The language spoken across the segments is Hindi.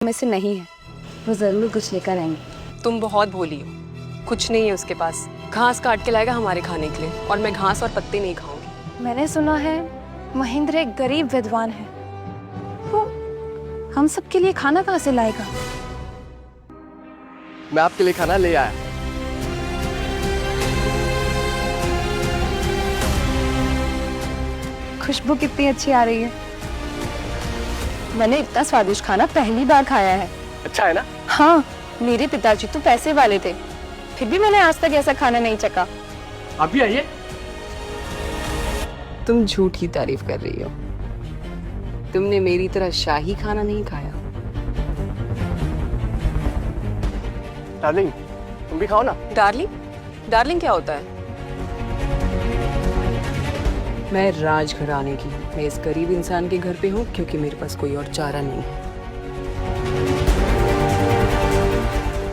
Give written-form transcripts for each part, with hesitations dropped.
में से नहीं है, वो जरूर कुछ लेकर आएंगे। तुम बहुत भोली हो, कुछ नहीं है उसके पास। घास काट के लाएगा हमारे खाने के लिए, और मैं घास और पत्ते नहीं खाऊंगी। मैंने सुना है महेंद्र एक गरीब विद्वान है, वो हम सबके लिए खाना कहाँ से लाएगा? मैं आपके लिए खाना ले आया। खुशबू कितनी अच्छी आ रही है। मैंने इतना स्वादिष्ट खाना पहली बार खाया है। अच्छा है ना? हाँ, मेरे पिताजी तो पैसे वाले थे, फिर भी मैंने आज तक ऐसा खाना नहीं चखा। आप भी आइए। तुम झूठी तारीफ कर रही हो। तुमने मेरी तरह शाही खाना नहीं खाया। डार्लिंग, तुम भी खाओ ना। डार्लिंग? डार्लिंग क्या होता है? मैं राजघराने की, मैं इस गरीब इंसान के घर पे हूँ क्योंकि मेरे पास कोई और चारा नहीं है।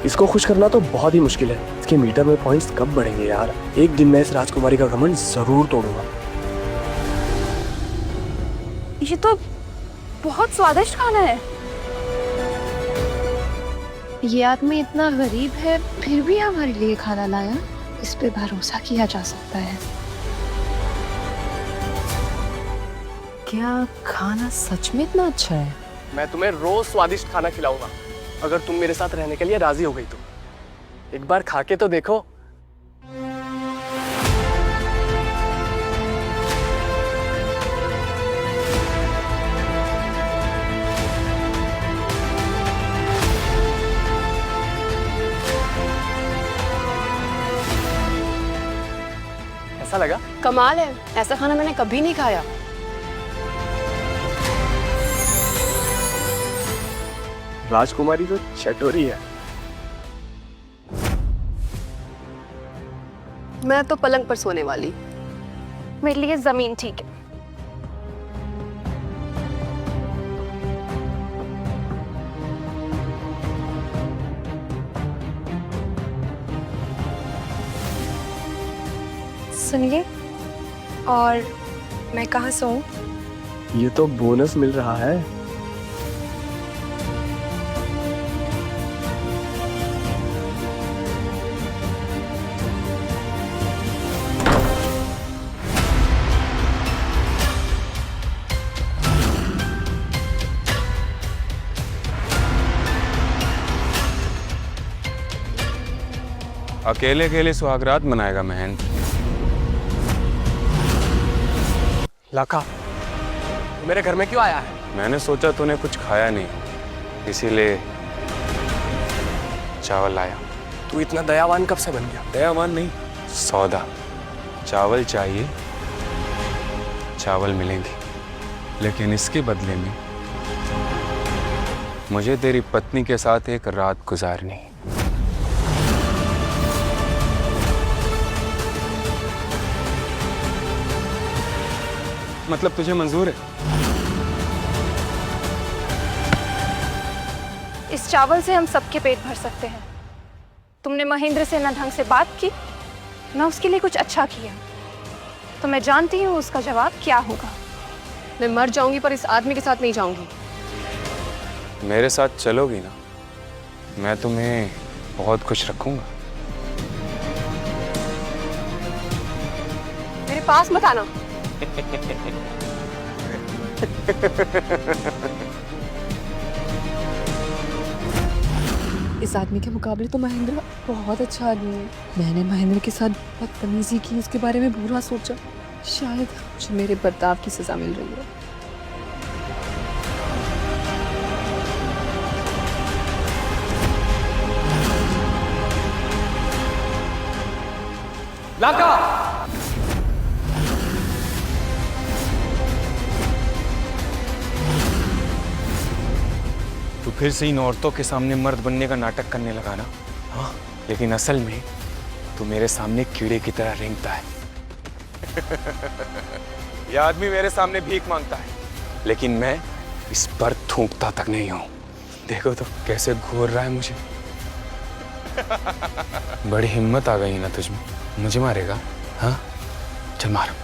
इसको खुश करना तो बहुत ही मुश्किल है। इसके मीटर में पॉइंट्स कब बढ़ेंगे यार। एक दिन मैं इस राजकुमारी का घमंड जरूर तोड़ूंगा। ये तो बहुत स्वादिष्ट खाना है। ये आदमी इतना गरीब है फिर भी हमारे लिए खाना लाया, इस पे भरोसा किया जा सकता है। क्या खाना सच में इतना अच्छा है? मैं तुम्हें रोज स्वादिष्ट खाना खिलाऊंगा, अगर तुम मेरे साथ रहने के लिए राजी हो गई तो। एक बार खा के तो देखो। कैसा लगा? कमाल है, ऐसा खाना मैंने कभी नहीं खाया। राजकुमारी तो चटोरी है। मैं तो पलंग पर सोने वाली। मेरे लिए जमीन ठीक है। सुनिए, और मैं कहाँ सोऊं? ये तो बोनस मिल रहा है। अकेले अकेले सुहागरात मनाएगा महेंद्र। लाका, मेरे घर में क्यों आया है? मैंने सोचा तूने कुछ खाया नहीं, इसीलिए चावल लाया। तू इतना दयावान कब से बन गया? दयावान नहीं, सौदा। चावल चाहिए, चावल मिलेंगे, लेकिन इसके बदले में मुझे तेरी पत्नी के साथ एक रात गुजारनी। मतलब तुझे मंजूर है? इस चावल से हम सबके पेट भर सकते हैं। तुमने महेंद्र से ना ढंग से बात की, ना उसके लिए कुछ अच्छा किया, तो मैं जानती हूँ उसका जवाब क्या होगा। मैं मर जाऊंगी पर इस आदमी के साथ नहीं जाऊंगी। मेरे साथ चलोगी ना, मैं तुम्हें बहुत खुश रखूंगा। मेरे पास मत आना। इस आदमी के मुकाबले तो महेंद्र बहुत अच्छा आदमी है। मैंने महेंद्र के साथ बदतमीजी की, उसके बारे में बुरा सोचा, शायद मुझे मेरे बर्ताव की सजा मिल रही है। लाका! तू फिर से इन औरतों के सामने मर्द बनने का नाटक करने लगा ना? हाँ, लेकिन असल में तू मेरे सामने कीड़े की तरह रेंगता है। यह आदमी मेरे सामने भीख मांगता है, लेकिन मैं इस पर थूकता तक नहीं हूं। देखो तो कैसे घूर रहा है मुझे। बड़ी हिम्मत आ गई ना तुझमें, मुझे मारेगा? हाँ, चल मार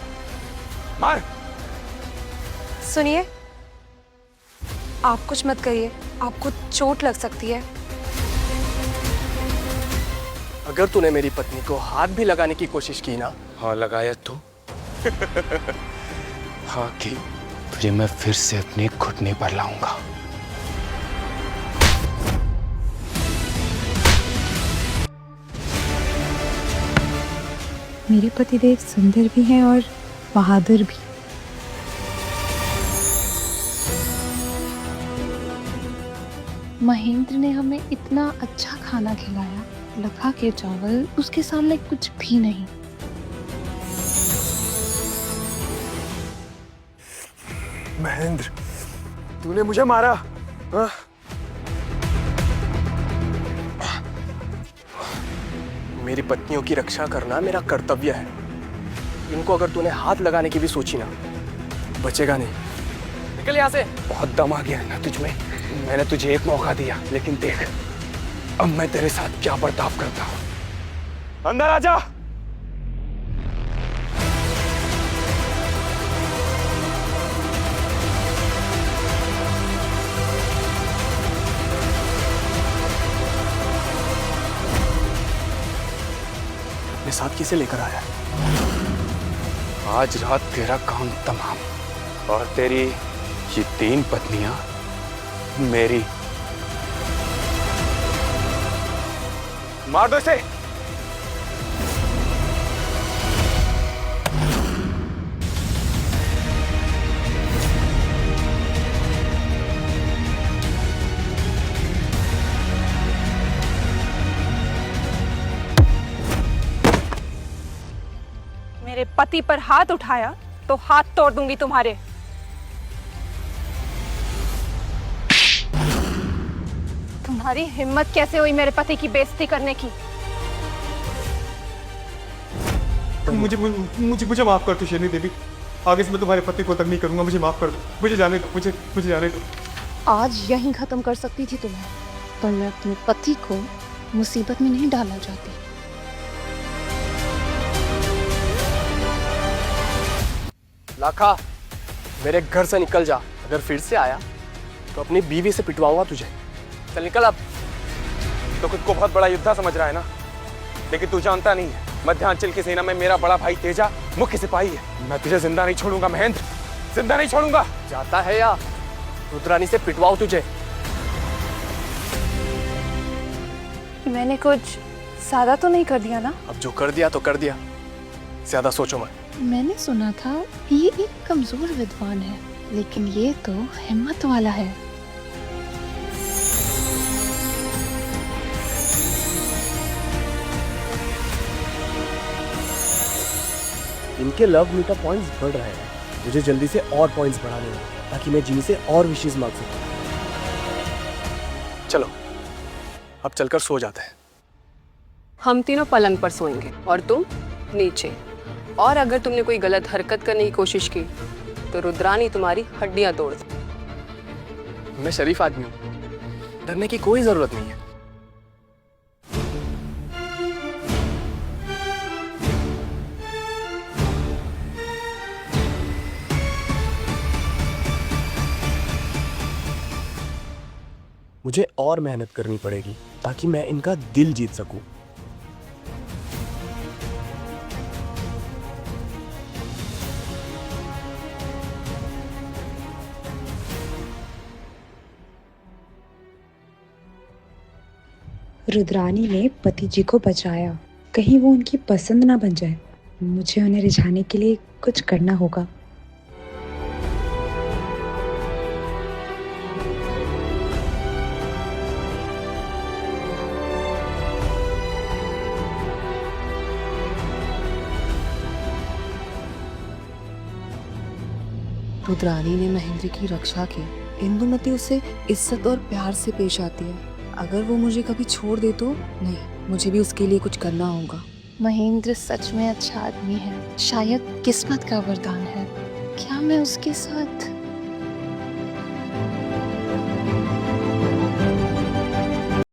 मार। सुनिए, आप कुछ मत कहिए, आपको चोट लग सकती है। अगर तूने मेरी पत्नी को हाथ भी लगाने की कोशिश की ना, हाँ लगाया तो हाँ की तुझे मैं फिर से अपने घुटने पर लाऊंगा। मेरे पतिदेव सुंदर भी हैं और बहादुर भी। महेंद्र ने हमें इतना अच्छा खाना खिलाया, लखा के चावल उसके सामने कुछ भी नहीं। महेंद्र, तूने मुझे मारा। हाँ? मेरी पत्नियों की रक्षा करना मेरा कर्तव्य है। इनको अगर तूने हाथ लगाने की भी सोची ना, बचेगा नहीं। निकल यहाँ से। बहुत दम आ गया है ना तुझ में। मैंने तुझे एक मौका दिया, लेकिन देख अब मैं तेरे साथ क्या बर्ताव करता हूँ। अंदर आजा। अपने साथ किसे लेकर आया है? आज रात तेरा काम तमाम और तेरी ये 3 पत्नियां मेरी। मार दो इसे। मेरे पति पर हाथ उठाया तो हाथ तोड़ दूंगी तुम्हारे। तुम्हारी हिम्मत कैसे हुई मेरे पति की बेइज्जती करने की? मुझे माफ कर दो शेरनी देवी। आगे से मैं तुम्हारे पति को तक नहीं करूंगा। मुझे माफ कर दो। मुझे जाने दो। मुझे जाने दो। आज यहीं खत्म कर सकती थी तुम्हें, पर मैं अपने पति को मुसीबत में नहीं डालना चाहती। लाखा, मेरे घर से निकल जा। अगर फिर से आया तो अपनी बीवी से पिटवाऊंगा तुझे। चल निकल अब। तो खुद को बहुत बड़ा योद्धा समझ रहा है ना, लेकिन तू जानता नहीं है मध्यांचल की सेना में मेरा बड़ा भाई तेजा मुख्य सिपाही है। मैं तुझे जिंदा नहीं छोड़ूंगा महेंद्र, जिंदा नहीं छोड़ूंगा। जाता है या रुद्रानी से पिटवाऊं तुझे? मैंने कुछ ज्यादा तो नहीं कर दिया ना? अब जो कर दिया तो कर दिया, ज्यादा सोचो मत। मैंने सुना था ये एक कमजोर विद्वान है, लेकिन ये तो हिम्मत वाला है। इनके लव मीटर पॉइंट्स बढ़ रहे हैं। मुझे जल्दी से और पॉइंट्स बढ़ाने हैं ताकि मैं जिनी से और विशेष मांग सकूं। चलो अब चलकर सो जाते हैं। हम तीनों पलंग पर सोएंगे और तुम नीचे। और अगर तुमने कोई गलत हरकत करने की कोशिश की तो रुद्रानी तुम्हारी हड्डियां तोड़ दे। मैं शरीफ आदमी हूँ, डरने की कोई जरूरत नहीं है। मुझे और मेहनत करनी पड़ेगी ताकि मैं इनका दिल जीत सकूं। रुद्रानी ने पति जी को बचाया, कहीं वो उनकी पसंद ना बन जाए। मुझे उन्हें रिझाने के लिए कुछ करना होगा। रुद्रानी ने महेंद्र की रक्षा की। इंदुमती उसे इज्जत और प्यार से पेश आती है। अगर वो मुझे कभी छोड़ दे तो नहीं, मुझे भी उसके लिए कुछ करना होगा। महेंद्र सच में अच्छा आदमी है, शायद किस्मत का वरदान है। क्या मैं उसके साथ